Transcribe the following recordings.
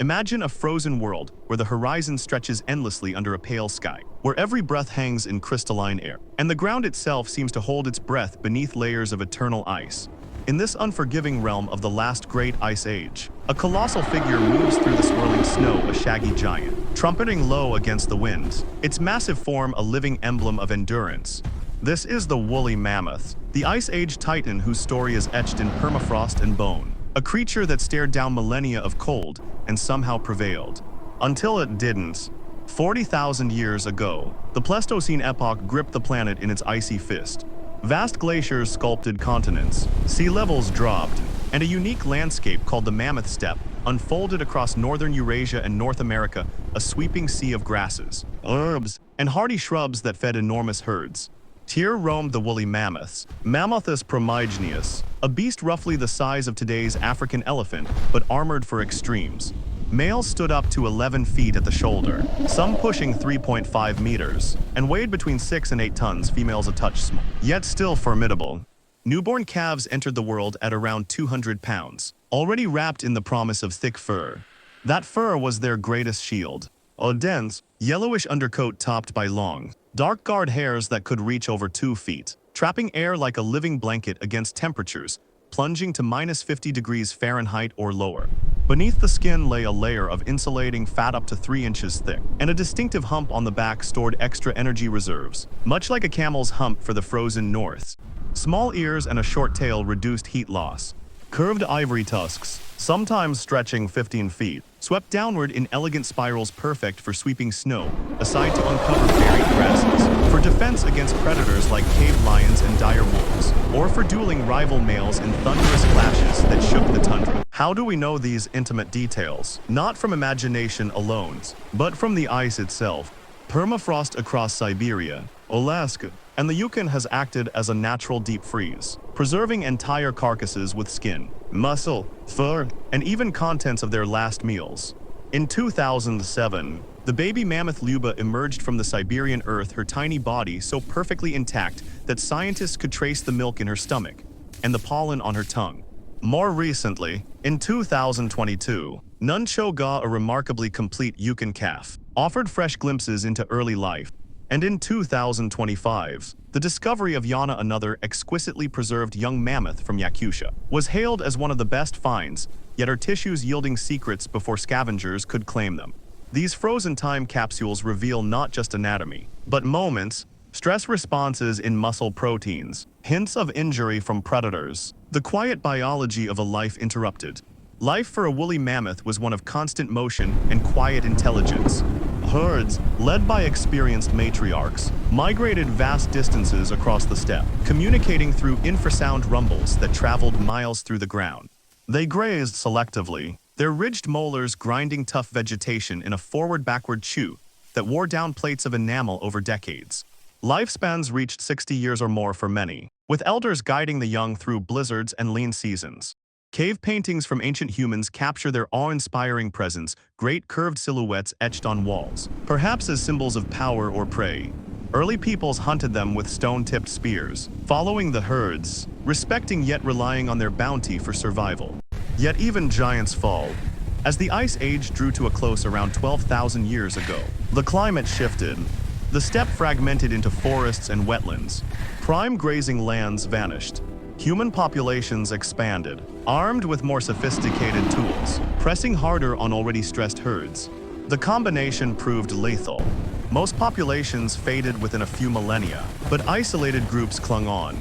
Imagine a frozen world where the horizon stretches endlessly under a pale sky, where every breath hangs in crystalline air, and the ground itself seems to hold its breath beneath layers of eternal ice. In this unforgiving realm of the last great ice age, a colossal figure moves through the swirling snow, a shaggy giant, trumpeting low against the winds, its massive form a living emblem of endurance. This is the woolly mammoth, the Ice Age titan whose story is etched in permafrost and bone, a creature that stared down millennia of cold and somehow prevailed. Until it didn't. 40,000 years ago, the Pleistocene epoch gripped the planet in its icy fist. Vast glaciers sculpted continents, sea levels dropped, and a unique landscape called the Mammoth Steppe unfolded across northern Eurasia and North America, a sweeping sea of grasses, herbs, and hardy shrubs that fed enormous herds. Here roamed the woolly mammoths, Mammothus primigenius, a beast roughly the size of today's African elephant, but armored for extremes. Males stood up to 11 feet at the shoulder, some pushing 3.5 meters, and weighed between 6 and 8 tons, females a touch small, yet still formidable. Newborn calves entered the world at around 200 pounds, already wrapped in the promise of thick fur. That fur was their greatest shield, a dense, yellowish undercoat topped by long, dark guard hairs that could reach over 2 feet, trapping air like a living blanket against temperatures plunging to -50 degrees Fahrenheit or lower. Beneath the skin lay a layer of insulating fat up to 3 inches thick, and a distinctive hump on the back stored extra energy reserves, much like a camel's hump for the frozen north. Small ears and a short tail reduced heat loss. Curved ivory tusks, sometimes stretching 15 feet, swept downward in elegant spirals perfect for sweeping snow, aside to uncover buried grasses, for defense against predators like cave lions and dire wolves, or for dueling rival males in thunderous clashes that shook the tundra. How do we know these intimate details? Not from imagination alone, but from the ice itself. Permafrost across Siberia, Alaska, and the Yukon has acted as a natural deep freeze, preserving entire carcasses with skin, muscle, fur, and even contents of their last meals. In 2007, the baby mammoth Luba emerged from the Siberian earth, her tiny body so perfectly intact that scientists could trace the milk in her stomach and the pollen on her tongue. More recently, in 2022, Nunchoga, a remarkably complete Yukon calf, offered fresh glimpses into early life. And in 2025, the discovery of Yana, another exquisitely preserved young mammoth from Yakutia, was hailed as one of the best finds, yet her tissues yielding secrets before scavengers could claim them. These frozen time capsules reveal not just anatomy, but moments, stress responses in muscle proteins, hints of injury from predators, the quiet biology of a life interrupted. Life for a woolly mammoth was one of constant motion and quiet intelligence. Herds, led by experienced matriarchs, migrated vast distances across the steppe, communicating through infrasound rumbles that traveled miles through the ground. They grazed selectively, their ridged molars grinding tough vegetation in a forward-backward chew that wore down plates of enamel over decades. Lifespans reached 60 years or more for many, with elders guiding the young through blizzards and lean seasons. Cave paintings from ancient humans capture their awe-inspiring presence, great curved silhouettes etched on walls, perhaps as symbols of power or prey. Early peoples hunted them with stone-tipped spears, following the herds, respecting yet relying on their bounty for survival. Yet even giants fall. As the Ice Age drew to a close around 12,000 years ago, the climate shifted. The steppe fragmented into forests and wetlands. Prime grazing lands vanished. Human populations expanded, armed with more sophisticated tools, pressing harder on already stressed herds. The combination proved lethal. Most populations faded within a few millennia, but isolated groups clung on.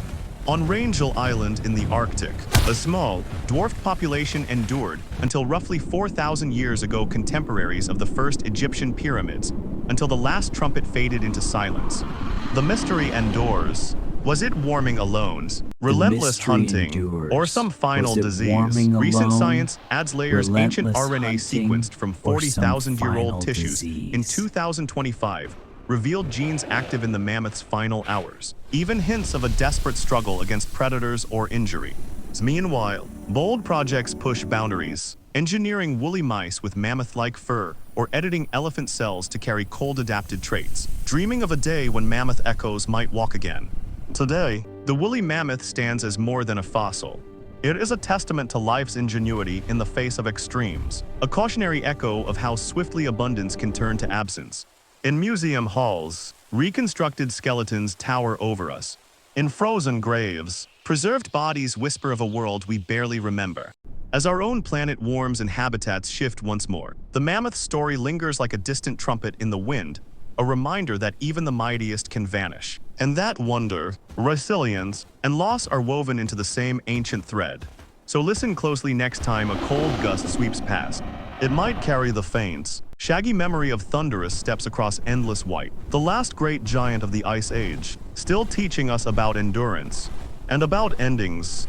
On Rangel Island in the Arctic, a small, dwarfed population endured until roughly 4,000 years ago, contemporaries of the first Egyptian pyramids, until the last trumpet faded into silence. The mystery endures. Was it warming alone, relentless hunting, or some final disease? Recent science adds layers ancient RNA sequenced from 40,000-year-old tissues in 2025 revealed genes active in the mammoth's final hours, even hints of a desperate struggle against predators or injury. Meanwhile, bold projects push boundaries, engineering woolly mice with mammoth-like fur or editing elephant cells to carry cold-adapted traits, dreaming of a day when mammoth echoes might walk again. Today, the woolly mammoth stands as more than a fossil. It is a testament to life's ingenuity in the face of extremes, a cautionary echo of how swiftly abundance can turn to absence. In museum halls, reconstructed skeletons tower over us. In frozen graves, preserved bodies whisper of a world we barely remember. As our own planet warms and habitats shift once more, the mammoth story lingers like a distant trumpet in the wind, a reminder that even the mightiest can vanish. And that wonder, resilience, and loss are woven into the same ancient thread. So listen closely next time a cold gust sweeps past. It might carry the faint, shaggy memory of thunderous steps across endless white, the last great giant of the Ice Age, still teaching us about endurance and about endings.